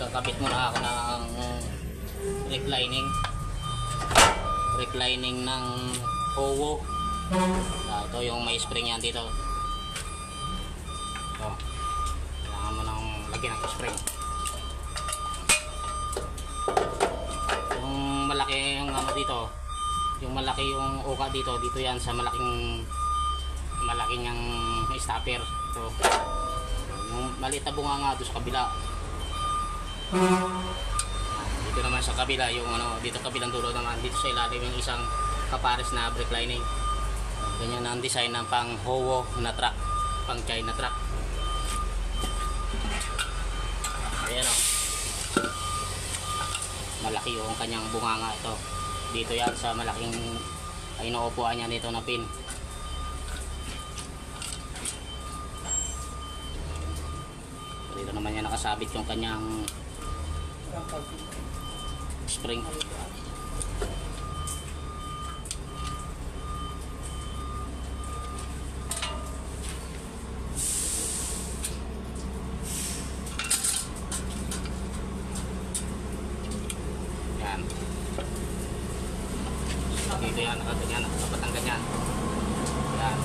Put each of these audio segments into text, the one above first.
Magkakabit muna ako ng reclining ng Howo. Ito yung may spring yan dito. Ito. Kailangan mo nang lagyan ng spring. Yung malaki yung ano dito, yung malaki yung uka dito, dito yan sa malaking ang stopper. Ito. Yung maliit na bunganga doon sa kabila. Dito naman sa kabila yung ano, dito kabilang dulo naman, dito sa ilalim yung isang kapares na brake lining. Ganyan ang design ng pang Howo na truck, pang China truck. Ayan o. Malaki yung kanyang bunganga ito. Dito yan sa malaking ay naupuan niya dito na pin. Dito naman yan nakasabit yung kanyang spring. Yan. Dito yan, nakaganyan, nakapatang ganyan. Yan.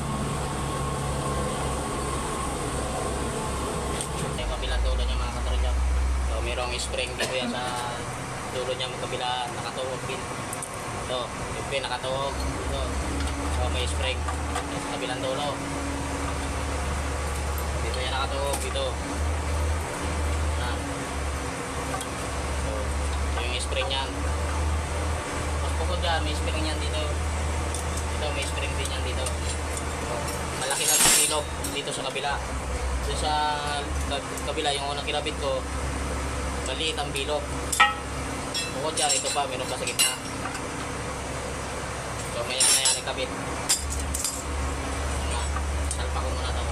Yung kabilang dulo niya mga katropa. So, mayroong spring dito yan sa dulo niya magkabila, nakatuhog pin. Ito, yung pin nakatuhog dito. So, may spring sa kabilang dulo. Dito yan nakatuhog dito. Yan. So, ito yung spring yan. Mas bukod dyan, may spring yan dito. Dito, may spring din yan dito. So, malaki lang yung ilog dito sa kabila. So, sa kabila, yung unang kinabit ko, maliit ang bilog. Bukod dyan, ito pa, meron pa sa gitna. So, maya na yan ikabit. Salpa ko muna ito.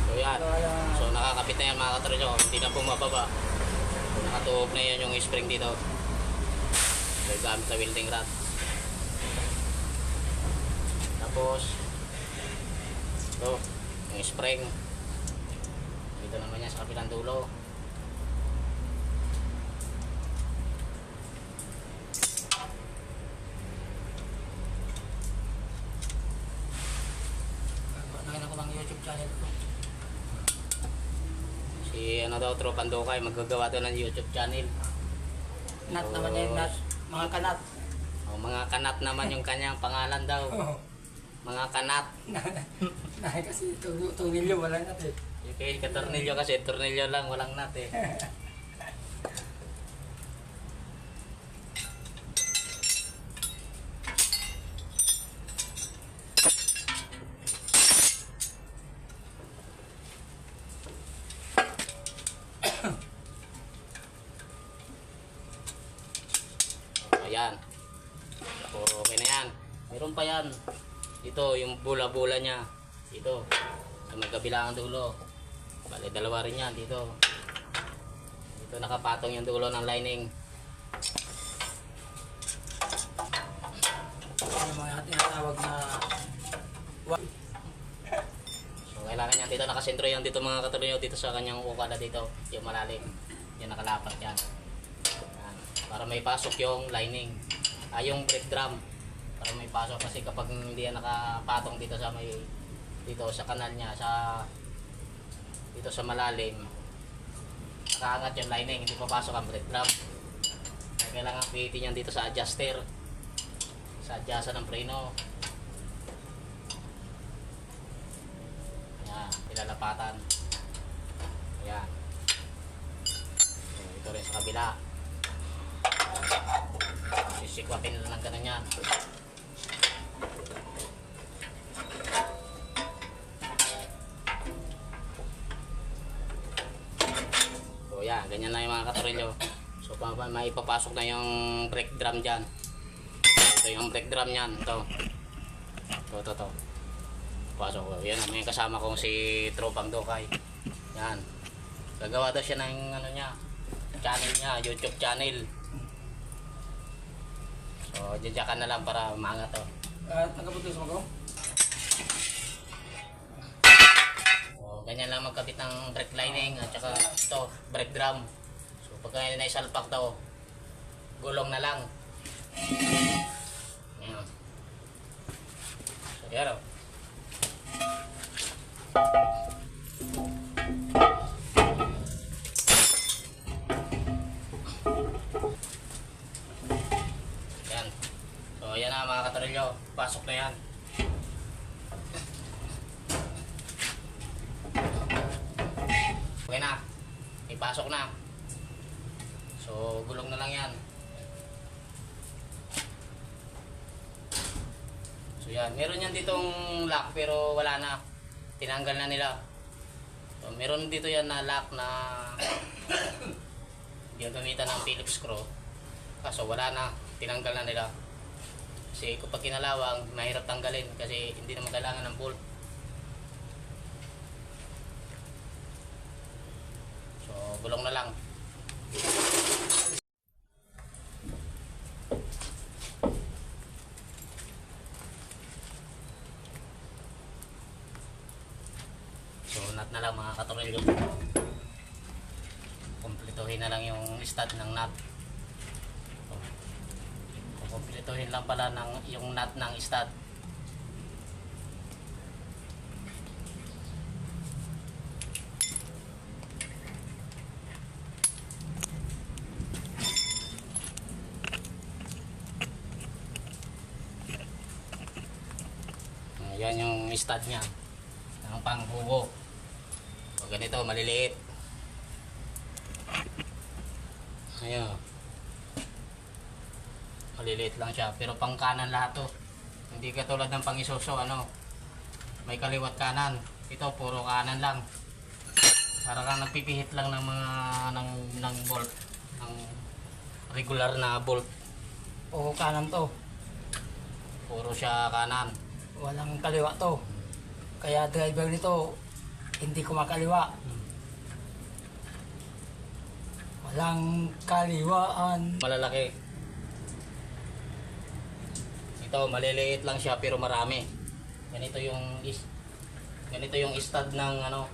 So, yan. So, nakakabit na yan mga katropa. Hindi na bumababa. Nakatuhog na yan yung spring dito. So, gamit na welding rod. Tapos, ito, yung spring. Dito naman yan sa kabilang dulo. Nakita ko bang YouTube channel ko. Si ano daw, Tropang Dokay, magagawa daw ng YouTube channel. Nat naman yung nat, mga kanat. Oh, mga kanat naman yung kanyang pangalan daw. Mga kanat. Kasi tungilyo wala nat eh. Okay, katornilyo kasi, tornilyo lang, walang nut eh. Ayan. Okay na yan. Meron pa yan. Ito, yung bula-bula niya. Ito, sa may kabilang dulo. Bale, dalawa rin yan dito. Dito nakapatong yung dulo ng lining. Yung mga tinatawag na So, kailangan yan dito nakasentro yan dito mga katropa, dito sa kanyang ukada dito. Yung malalim. Yung nakalapat yan. Yan. Para may pasok yung lining. Yung brake drum. Para may pasok kasi kapag hindi yan nakapatong dito sa may dito sa kanal niya, sa dito sa malalim, nakaangat yung lining, hindi papasok ang brake drum. Kailangan pihitin yan dito sa adjuster, sa adjuster ng preno. Ayan, ilalapatan. Ayan. Ito rin sa kabila. Sisikwapin nila ng ganun yan. So yan, ganyan na yung mga katorilyo. So maipapasok na yung brake drum dyan. Ito yung brake drum nyan. Ito. Ito. Pasok ko. Yan, may kasama kong si Tropang Dokay. Yan. Gagawa daw siya ng ano niya, channel niya, YouTube channel. So, dyan na lang para maangat to. nagkabuto sa mga So, ganyan. ganyan lang magkabit ng brake lining at saka ito, brake drum. So pagka naisalpak daw, gulong na lang. Ayan. So yan o. Yan. So yan na mga katorilyo, pasok na yan. Okay na, ipasok na. So gulong na lang yan. So yan, meron yan ditong lock pero wala na. Tinanggal na nila. So meron dito yan na lock na yung gamitan ng Phillips screw. Kaso wala na, tinanggal na nila. Kasi kapag kinalawang, mahirap tanggalin kasi hindi naman kailangan ng bolt. So gulong na lang. So nut na lang mga katorilyo. Kumpletuhin na lang yung stud ng nut. Kumpletuhin lang pala ng yung nut ng stud. Yan yung stud niya. Ang pangbubo. O ganito, maliliit. Ayan. Maliliit lang siya. Pero pang kanan lahat to. Hindi katulad ng pang isuso, ano. May kaliwat kanan. Ito, puro kanan lang. Para kang nagpipihit lang ng mga ng bolt. Ng regular na bolt. O kanan to. Puro siya kanan. Walang kaliwa to. Kaya driver nito, hindi kumakaliwa. Walang kaliwaan. Malalaki. Ito, maliliit lang siya pero marami. Ganito yung stud ng ano.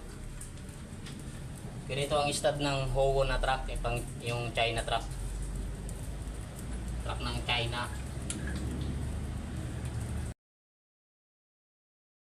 Ganito ang stud ng Howo na truck, yung China truck. Truck ng China.